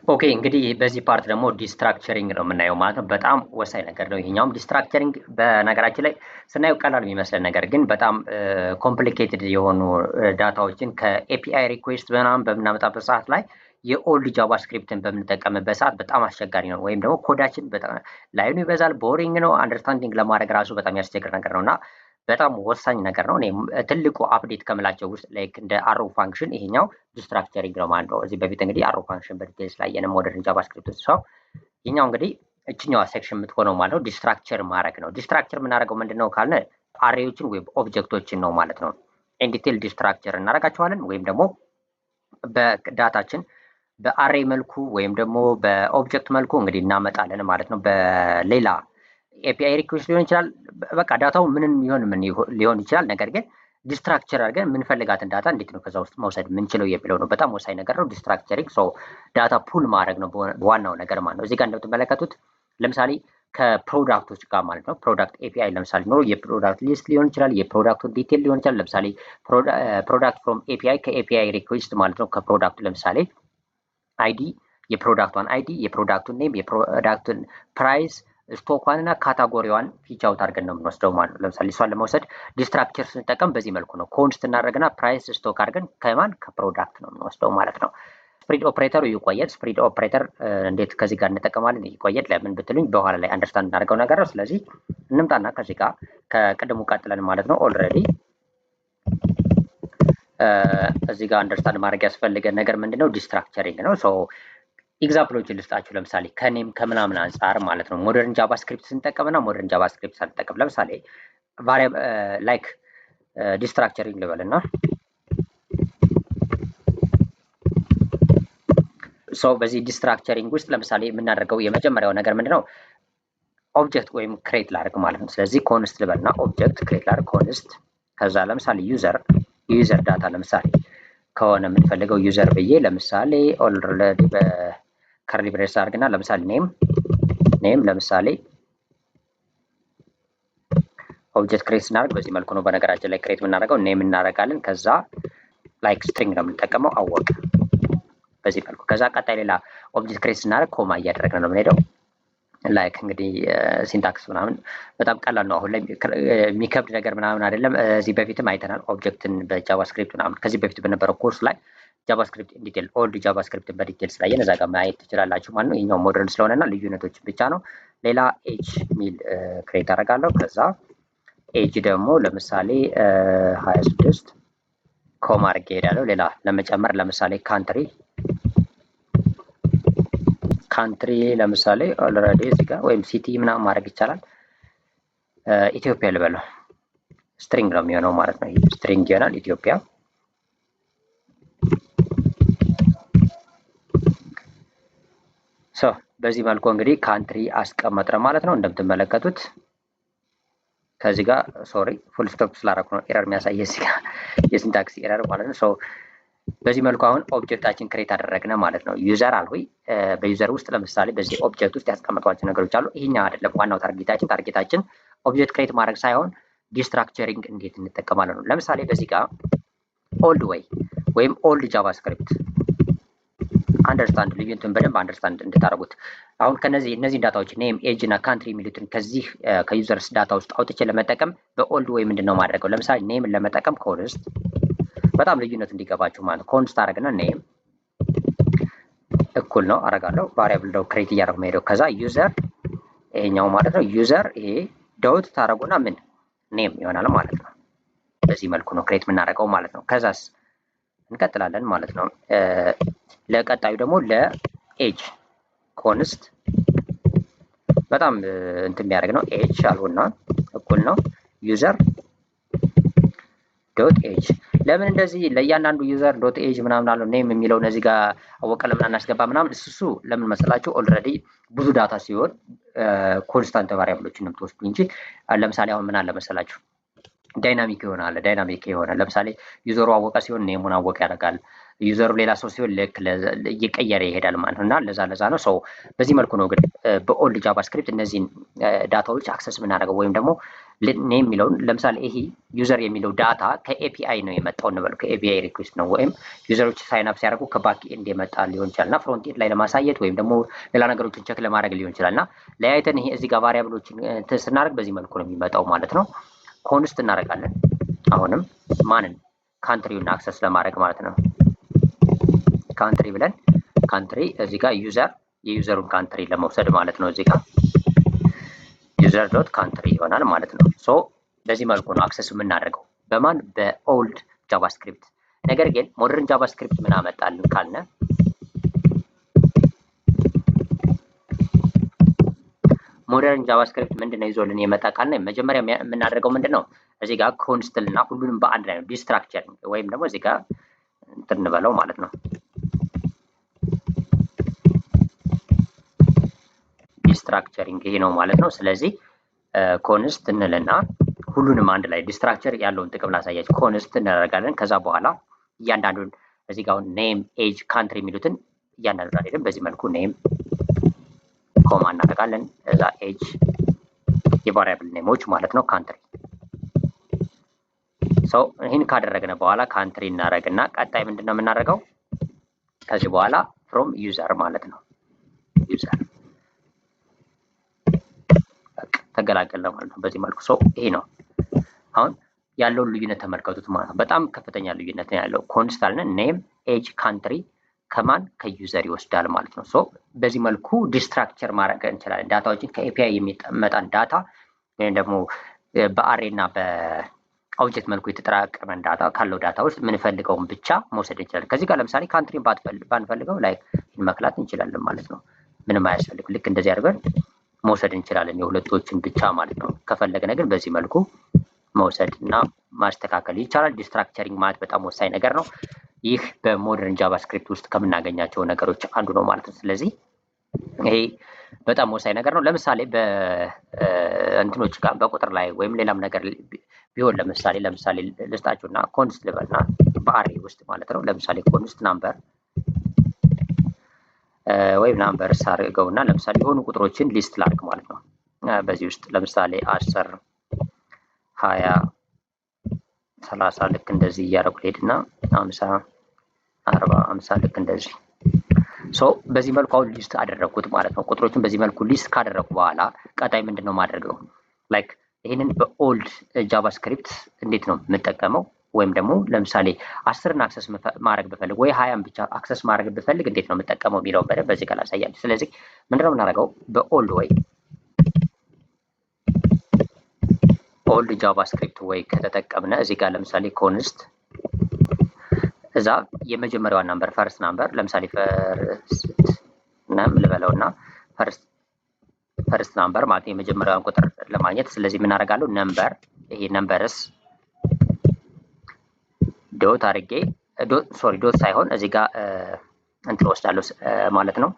ኦኬ እንግዲህ በዚህ ፓርት ደግሞ ዲስትራክቸሪንግ ነው የምናየው ማለት ነው። በጣም ወሳኝ ነገር ነው ይሄኛውም። ዲስትራክቸሪንግ በነገራችን ላይ ስናየው ቀላል የሚመስለን ነገር ግን በጣም ኮምፕሊኬትድ የሆኑ ዳታዎችን ከኤፒአይ ሪኩዌስት ምናምን በምናመጣበት ሰዓት ላይ የኦልድ ጃቫስክሪፕትን በምንጠቀምበት ሰዓት በጣም አስቸጋሪ ነው። ወይም ደግሞ ኮዳችን በጣም ላይኑ ይበዛል፣ ቦሪንግ ነው፣ አንደርስታንዲንግ ለማድረግ ራሱ በጣም ያስቸግር ነገር ነው እና በጣም ወሳኝ ነገር ነው። እኔም ትልቁ አፕዴት ከምላቸው ውስጥ ላይክ እንደ አሮ ፋንክሽን ይሄኛው ዲስትራክቸሪንግ ነው ማለት ነው። እዚህ በፊት እንግዲህ አሮ ፋንክሽን በዲቴልስ ላይ የነ ሞደርን ጃቫስክሪፕት ሰው ይሄኛው እንግዲህ እችኛዋ ሴክሽን የምትሆነው ማለት ነው ዲስትራክቸር ማድረግ ነው። ዲስትራክቸር የምናደርገው ምንድነው ካልነ አሬዎችን ወይም ኦብጀክቶችን ነው ማለት ነው። ኢንዲቴል ዲስትራክቸር እናደርጋቸዋለን ወይም ደግሞ በዳታችን በአሬ መልኩ ወይም ደግሞ በኦብጀክት መልኩ እንግዲህ እናመጣለን ማለት ነው። በሌላ ኤፒአይ ሪኩዌስት ሊሆን ይችላል። በቃ ዳታው ምንም ምን ሊሆን ይችላል። ነገር ግን ዲስትራክቸር አድርገን የምንፈልጋትን ዳታ እንዴት ነው ከዛ ውስጥ መውሰድ የምንችለው የሚለው ነው። በጣም ወሳኝ ነገር ነው ዲስትራክቸሪንግ። ሶ ዳታ ፑል ማድረግ ነው ዋናው ነገር ማለት ነው። እዚህ ጋር እንደምትመለከቱት ለምሳሌ ከፕሮዳክቶች ጋር ማለት ነው። ፕሮዳክት ኤፒአይ ለምሳሌ ኖሮ የፕሮዳክት ሊስት ሊሆን ይችላል፣ የፕሮዳክቱ ዲቴል ሊሆን ይችላል። ለምሳሌ ፕሮዳክት ፍሮም ኤፒአይ ከኤፒአይ ሪኩዌስት ማለት ነው። ከፕሮዳክቱ ለምሳሌ አይዲ የፕሮዳክቷን አይዲ፣ የፕሮዳክቱን ኔም፣ የፕሮዳክቱን ፕራይስ፣ ስቶኳን እና ካታጎሪዋን ፊች አውት አድርገን ነው የምንወስደው ማለት ነው። ለምሳሌ እሷን ለመውሰድ ዲስትራክቸር ስንጠቀም በዚህ መልኩ ነው። ኮንስት እናደርግና ፕራይስ ስቶክ አድርገን ከማን ከፕሮዳክት ነው የምንወስደው ማለት ነው። ስፕሪድ ኦፕሬተሩ ይቆየድ። ስፕሪድ ኦፕሬተር እንዴት ከዚህ ጋር እንጠቀማለን? ይቆየድ ለምን ብትሉኝ በኋላ ላይ አንደርስታንድ እናደርገው ነገር ነው። ስለዚህ እንምጣና ከዚህ ጋር ከቅድሙ ቀጥለን ማለት ነው ኦልሬዲ እዚህ ጋር አንደርስታንድ ማድረግ ያስፈልገን ነገር ምንድነው? ዲስትራክቸሪንግ ነው። ሶ ኤግዛምፕሎችን ልስጣችሁ። ለምሳሌ ከኔም ከምናምን አንጻር ማለት ነው ሞደርን ጃቫስክሪፕት ስንጠቀምና ሞደርን ጃቫስክሪፕት ሳንጠቀም፣ ለምሳሌ ቫሪያብል ላይክ ዲስትራክቸሪንግ ልበልና ሶ በዚህ ዲስትራክቸሪንግ ውስጥ ለምሳሌ የምናደርገው የመጀመሪያው ነገር ምንድነው? ኦብጀክት ወይም ክሬት ላድርግ ማለት ነው። ስለዚህ ኮንስት ልበልና ኦብጀክት ክሬት ላድርግ ኮንስት። ከዛ ለምሳሌ ዩዘር ዳታ ለምሳሌ ከሆነ የምንፈልገው ዩዘር ብዬ ለምሳሌ ኦልሬዲ በከርሊ ብሬስ አድርግና ለምሳሌ ኔም ለምሳሌ ኦብጀክት ክሬት ስናደርግ በዚህ መልኩ ነው። በነገራችን ላይ ክሬት የምናደርገው ኔም እናደርጋለን። ከዛ ላይክ ስትሪንግ ነው የምንጠቀመው አወቀ በዚህ መልኩ። ከዛ ቀጣይ ሌላ ኦብጀክት ክሬት ስናደርግ ኮማ እያደረግን ነው የምንሄደው። ላይክ እንግዲህ ሲንታክስ ምናምን በጣም ቀላል ነው። አሁን ላይ የሚከብድ ነገር ምናምን አይደለም። እዚህ በፊትም አይተናል ኦብጀክትን በጃቫስክሪፕት ምናምን ከዚህ በፊት በነበረው ኮርስ ላይ ጃቫስክሪፕት ዲቴል ኦልድ ጃቫስክሪፕትን በዲቴል ስላየን እዛ ጋር ማየት ትችላላችሁ ማለት ነው። ይሄኛው ሞደርን ስለሆነና ልዩነቶች ብቻ ነው። ሌላ ኤጅ ሚል ክሬት አደርጋለሁ። ከዛ ኤጅ ደግሞ ለምሳሌ 26 ኮማ አድርጌ እሄዳለሁ። ሌላ ለመጨመር ለምሳሌ ካንትሪ ለምሳሌ ኦልሬዲ እዚህ ጋር ወይም ሲቲ ምናምን ማድረግ ይቻላል። ኢትዮጵያ ልበለው። ስትሪንግ ነው የሚሆነው ማለት ነው። ስትሪንግ ይሆናል ኢትዮጵያ። ሶ በዚህ መልኩ እንግዲህ ካንትሪ አስቀመጥን ማለት ነው እንደምትመለከቱት። ከዚህ ጋር ሶሪ ፉል ስቶፕ ስላደረኩ ነው ኤረር የሚያሳየ እዚህ ጋር የሲንታክስ ኤረር ማለት ነው። ሶ በዚህ መልኩ አሁን ኦብጀክታችን ክሬት አደረግነ ማለት ነው። ዩዘር አልሆይ በዩዘር ውስጥ ለምሳሌ በዚህ ኦብጀክት ውስጥ ያስቀመጧቸው ነገሮች አሉ። ይሄኛው አይደለም ዋናው ታርጌታችን ኦብጀክት ክሬት ማድረግ ሳይሆን ዲስትራክቸሪንግ እንዴት እንጠቀማለን ነው። ለምሳሌ በዚህ ጋር ኦልድ ወይም ኦልድ ጃቫስክሪፕት አንደርስታንድ ልዩነቱን በደንብ አንደርስታንድ እንድታደርጉት አሁን እነዚህ ዳታዎች ኔም ኤጅ እና ካንትሪ የሚሉትን ከዚህ ከዩዘርስ ዳታ ውስጥ አውጥቼ ለመጠቀም በኦልድ ወይ ምንድነው ማድረገው? ለምሳሌ ኔምን ለመጠቀም ኮንስት በጣም ልዩነት እንዲገባችሁ ማለት ኮንስት አደረግና ኔም እኩል ነው አረጋለሁ። ቫሪያብል ነው ክሬት እያደረጉ መሄደው። ከዛ ዩዘር ይሄኛው ማለት ነው ዩዘር ይሄ ዶት ታረጉና ምን ኔም ይሆናል ማለት ነው። በዚህ መልኩ ነው ክሬት የምናደርገው ማለት ነው። ከዛስ እንቀጥላለን ማለት ነው። ለቀጣዩ ደግሞ ለኤጅ ኮንስት በጣም እንትን የሚያደርግ ነው። ኤጅ አልሆና እኩል ነው ዩዘር ዶት ኤጅ። ለምን እንደዚህ ለእያንዳንዱ ዩዘር ዶት ኤጅ ምናምን አለው ኔም የሚለው እነዚህ ጋር አወቀ ለምን አናስገባ ምናምን እሱ ለምን መሰላችሁ? ኦልሬዲ ብዙ ዳታ ሲሆን ኮንስታንት ቫሪያብሎችን ነው የምትወስዱ እንጂ ለምሳሌ አሁን ምን አለ መሰላችሁ ዳይናሚክ ይሆናል። ዳይናሚክ የሆነ ለምሳሌ ዩዘሩ አወቀ ሲሆን ኔሙን አወቀ ያደርጋል። ዩዘሩ ሌላ ሰው ሲሆን ልክ እየቀየረ ይሄዳል ማለት ነው። እና ለዛ ነው ሰው በዚህ መልኩ ነው ግን በኦልድ ጃቫስክሪፕት እነዚህን ዳታዎች አክሰስ የምናደርገው ወይም ደግሞ ኔም የሚለውን ለምሳሌ ይሄ ዩዘር የሚለው ዳታ ከኤፒአይ ነው የመጣው እንበሉ፣ ከኤፒአይ ሪኩዌስት ነው፣ ወይም ዩዘሮች ሳይን አፕ ሲያደርጉ ከባክ ኤንድ የመጣ ሊሆን ይችላል እና ፍሮንት ኤንድ ላይ ለማሳየት ወይም ደግሞ ሌላ ነገሮችን ቸክ ለማድረግ ሊሆን ይችላል እና ለያይተን ይሄ እዚህ ጋር ቫሪያብሎችን ስናደርግ በዚህ መልኩ ነው የሚመጣው ማለት ነው። ኮንስት እናደርጋለን። አሁንም ማንን ካንትሪውን አክሰስ ለማድረግ ማለት ነው። ካንትሪ ብለን ካንትሪ እዚህ ጋር ዩዘር የዩዘሩን ካንትሪ ለመውሰድ ማለት ነው። እዚህ ጋር ዩዘር ዶት ካንትሪ ይሆናል ማለት ነው። ሶ በዚህ መልኩ ነው አክሰስ የምናደርገው በማን በኦልድ ጃቫስክሪፕት። ነገር ግን ሞደርን ጃቫስክሪፕት ምን አመጣልን ካልነ ሞደርን ጃቫስክሪፕት ምንድነው ይዞልን የመጣ ካልነ መጀመሪያ የምናደርገው ምንድነው እዚህ ጋር ኮንስትል እና ሁሉንም በአንድ ላይ ነው ዲስትራክቸሪንግ ወይም ደግሞ እዚህ ጋር እንትን እንበለው ማለት ነው ዲስትራክቸሪንግ ይሄ ነው ማለት ነው። ስለዚህ ኮንስት እንልና ሁሉንም አንድ ላይ ዲስትራክቸር ያለውን ጥቅም ላሳያችሁ። ኮንስት እናደርጋለን። ከዛ በኋላ እያንዳንዱን እዚህ ጋር ኔም ኤጅ ካንትሪ የሚሉትን እያንዳንዱ አይደለም በዚህ መልኩ ኔም ኮማ እናደርጋለን። እዛ ኤጅ የቫሪያብል ኔሞች ማለት ነው ካንትሪ። ሰው ይህን ካደረግነ በኋላ ካንትሪ እናደርግና ቀጣይ ምንድነው የምናደርገው ከዚህ በኋላ ፍሮም ዩዘር ማለት ነው ዩዘር ተገላገለ ማለት ነው። በዚህ መልኩ ሰው ይሄ ነው አሁን ያለውን ልዩነት ተመልከቱት ማለት ነው። በጣም ከፍተኛ ልዩነት ነው ያለው። ኮንስት አለን ኔም ኤጅ ካንትሪ ከማን ከዩዘር ይወስዳል ማለት ነው። ሶ በዚህ መልኩ ዲስትራክቸር ማድረግ እንችላለን። ዳታዎችን ከኤፒአይ የሚመጣን ዳታ ወይም ደግሞ በአሬ እና በኦብጀክት መልኩ የተጠራቀመን ዳታ ካለው ዳታ ውስጥ የምንፈልገውን ብቻ መውሰድ እንችላለን። ከዚህ ጋር ለምሳሌ ካንትሪን ባንፈልገው ላይ መክላት እንችላለን ማለት ነው። ምንም አያስፈልግም። ልክ እንደዚህ አድርገን መውሰድ እንችላለን የሁለቶችን ብቻ ማለት ነው። ከፈለግነ ግን በዚህ መልኩ መውሰድ እና ማስተካከል ይቻላል። ዲስትራክቸሪንግ ማለት በጣም ወሳኝ ነገር ነው። ይህ በሞደርን ጃቫስክሪፕት ውስጥ ከምናገኛቸው ነገሮች አንዱ ነው ማለት ነው። ስለዚህ ይሄ በጣም ወሳኝ ነገር ነው። ለምሳሌ በእንትኖች ጋር በቁጥር ላይ ወይም ሌላም ነገር ቢሆን ለምሳሌ ልስጣችሁና ኮንስት ልበልና በአሬ ውስጥ ማለት ነው። ለምሳሌ ኮንስት ናምበር ወይም ናምበርስ አድርገውና ለምሳሌ የሆኑ ቁጥሮችን ሊስት ላድርግ ማለት ነው። በዚህ ውስጥ ለምሳሌ 10 20 30 ልክ እንደዚህ እያደረጉ ሄድና 50 40 50 ልክ እንደዚህ ሶ በዚህ መልኩ አሁን ሊስት አደረኩት ማለት ነው። ቁጥሮችን በዚህ መልኩ ሊስት ካደረኩ በኋላ ቀጣይ ምንድነው ማድረገው ላይክ ይሄንን በኦልድ ጃቫስክሪፕት እንዴት ነው የምጠቀመው ወይም ደግሞ ለምሳሌ 10ን አክሰስ ማድረግ ብፈልግ ወይ 20ን ብቻ አክሰስ ማድረግ ብፈልግ እንዴት ነው የምጠቀመው የሚለውን በደንብ በዚህ ጋር ላሳያችሁ። ስለዚህ ምንድነው የምናደርገው በኦልድ ወይ ኦልድ ጃቫስክሪፕት ወይ ከተጠቀምነ እዚህ ጋር ለምሳሌ ኮንስት እዛ የመጀመሪያዋን ናምበር ፈርስት ናምበር ለምሳሌ ፈርስት ነም ልበለውና ፈርስት ናምበር ማለት የመጀመሪያዋን ቁጥር ለማግኘት ስለዚህ ምን አደርጋለሁ ነምበር ይሄ ነምበርስ ዶት አድርጌ ዶት ሳይሆን እዚህ ጋር እንትን ወስዳለሁ ማለት ነው።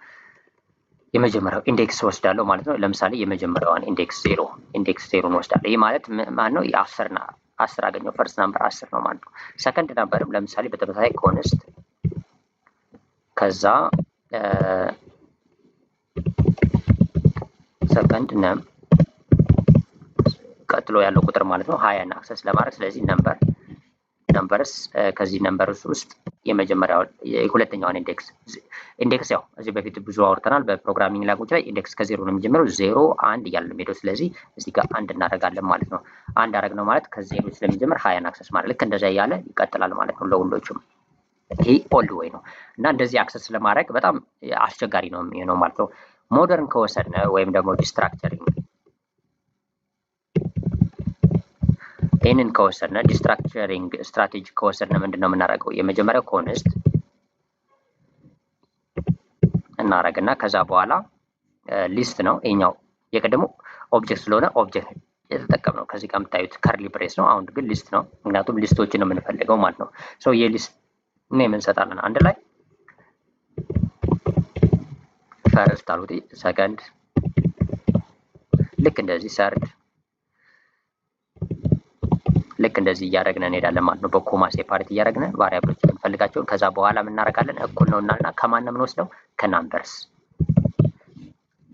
የመጀመሪያው ኢንዴክስ ወስዳለሁ ማለት ነው። ለምሳሌ የመጀመሪያዋን ኢንዴክስ 0 ወስዳለሁ። ይህ ማለት ማን ነው? የ10 አገኘው ፈርስት ናምበር 10 ነው ማለት ነው። ሰከንድ ናምበርም ለምሳሌ በተመሳሳይ ኮንስት ከዛ ሰከንድ ነም ቀጥሎ ያለው ቁጥር ማለት ነው 20 አክሰስ ለማድረግ ስለዚህ ነምበርስ ከዚህ ነምበርስ ውስጥ የመጀመሪያው የሁለተኛውን ኢንዴክስ ያው እዚህ በፊት ብዙ አውርተናል። በፕሮግራሚንግ ላንጉጅ ላይ ኢንዴክስ ከ0 ነው የሚጀምረው 0 1 እያለ ነው የሚሄደው። ስለዚህ እዚህ ጋር 1 እናደርጋለን ማለት ነው። 1 አደረግነው ማለት ከ0 ስለሚጀምር 20 አክሰስ ማለት ልክ እንደዛ እያለ ይቀጥላል ማለት ነው ለሁሎቹም። ይሄ ኦልድ ወይ ነው እና እንደዚህ አክሰስ ለማድረግ በጣም አስቸጋሪ ነው የሚሆነው ማለት ነው። ሞደርን ከወሰድነ ወይም ደግሞ ዲስትራክቸሪንግ ይህንን ከወሰድነ ዲስትራክቸሪንግ ስትራቴጂ ከወሰድነ ምንድነው የምናደርገው የመጀመሪያው ኮንስት እናደርግና ከዛ በኋላ ሊስት ነው ይሄኛው የቀደሙ ኦብጀክት ስለሆነ ኦብጀክት የተጠቀምነው ከዚህ ጋር የምታዩት ከርሊ ብሬስ ነው። አሁን ግን ሊስት ነው ምክንያቱም ሊስቶችን ነው የምንፈልገው ማለት ነው። ሶ የሊስት ኔም እንሰጣለን አንድ ላይ ፈርስት አሉት ሰከንድ ልክ እንደዚህ ሰርድ ልክ እንደዚህ እያደረግን እንሄዳለን ማለት ነው። በኮማ ሴፓሬት እያደረግን ቫሪያብሎች እንፈልጋቸውን ከዛ በኋላ ምን እናደርጋለን እኩል ነው እና ከማን ነው የምንወስደው ከናምበርስ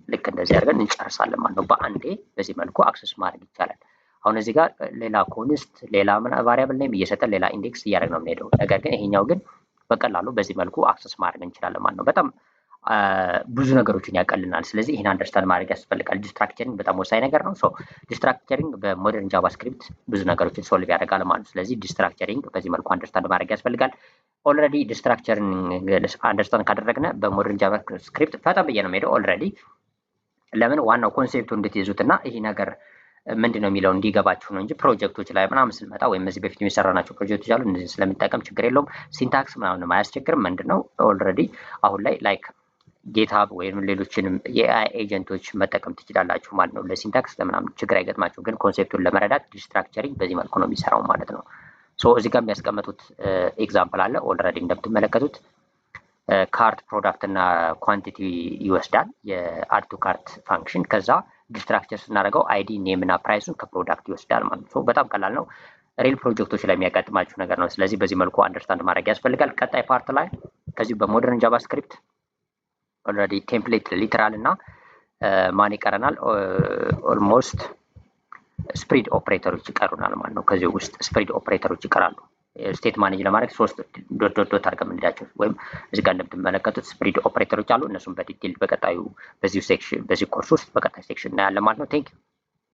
ልክ እንደዚህ አድርገን እንጨርሳለን ማለት ነው። በአንዴ በዚህ መልኩ አክሰስ ማድረግ ይቻላል። አሁን እዚህ ጋር ሌላ ኮንስት ሌላ ቫሪያብል ኔም እየሰጠን ሌላ ኢንዴክስ እያደረግን ነው የምንሄደው። ነገር ግን ይሄኛው ግን በቀላሉ በዚህ መልኩ አክሰስ ማድረግ እንችላለን ማለት ነው። በጣም ብዙ ነገሮችን ያቀልናል። ስለዚህ ይህን አንደርስታንድ ማድረግ ያስፈልጋል። ዲስትራክቸሪንግ በጣም ወሳኝ ነገር ነው። ሶ ዲስትራክቸሪንግ በሞደርን ጃቫስክሪፕት ብዙ ነገሮችን ሶልቭ ያደርጋል ማለት ነው። ስለዚህ ዲስትራክቸሪንግ በዚህ መልኩ አንደርስታንድ ማድረግ ያስፈልጋል። ኦልሬዲ ዲስትራክቸሪንግ አንደርስታንድ ካደረግነ በሞደርን ጃቫስክሪፕት ፈጠን ብዬ ነው የምሄደው። ኦልሬዲ ለምን ዋናው ኮንሴፕቱ እንድትይዙት እና ይሄ ነገር ምንድን ነው የሚለው እንዲገባችሁ ነው እንጂ ፕሮጀክቶች ላይ ምናምን ስንመጣ ወይም እዚህ በፊት የሚሰራናቸው ፕሮጀክቶች አሉ። እነዚህ ስለሚጠቀም ችግር የለውም። ሲንታክስ ምናምን አያስቸግርም። ምንድን ነው ኦልሬዲ አሁን ላይ ላይክ ጌትሀብ ወይም ሌሎችንም የኤአይ ኤጀንቶች መጠቀም ትችላላችሁ ማለት ነው። ለሲንታክስ ለምናምን ችግር አይገጥማችሁ። ግን ኮንሴፕቱን ለመረዳት ዲስትራክቸሪንግ በዚህ መልኩ ነው የሚሰራው ማለት ነው። ሶ እዚህ ጋር የሚያስቀምጡት ኤግዛምፕል አለ። ኦልሬዲ እንደምትመለከቱት ካርት ፕሮዳክት እና ኳንቲቲ ይወስዳል የአድ ቱ ካርት ፋንክሽን። ከዛ ዲስትራክቸር ስናደርገው አይዲ ኔም እና ፕራይሱን ከፕሮዳክት ይወስዳል ማለት ነው። በጣም ቀላል ነው። ሪል ፕሮጀክቶች ላይ የሚያጋጥማችሁ ነገር ነው። ስለዚህ በዚህ መልኩ አንደርስታንድ ማድረግ ያስፈልጋል። ቀጣይ ፓርት ላይ ከዚህ በሞደርን ጃቫስክሪፕት ኦልሬዲ ቴምፕሌት ሊተራል እና ማን ይቀረናል? ኦልሞስት ስፕሪድ ኦፕሬተሮች ይቀሩናል ማለት ነው። ከዚህ ውስጥ ስፕሪድ ኦፕሬተሮች ይቀራሉ። ስቴት ማኔጅ ለማድረግ 3 ዶት አድርገን እንሄዳቸው ወይም እዚህ ጋር እንደምትመለከቱት ስፕሪድ ኦፕሬተሮች አሉ። እነሱም በዲቴል በቀጣዩ በዚህ ሴክሽን በዚህ ኮርስ ውስጥ በቀጣይ ሴክሽን እናያለን ማለት ነው። ቴንክ ዩ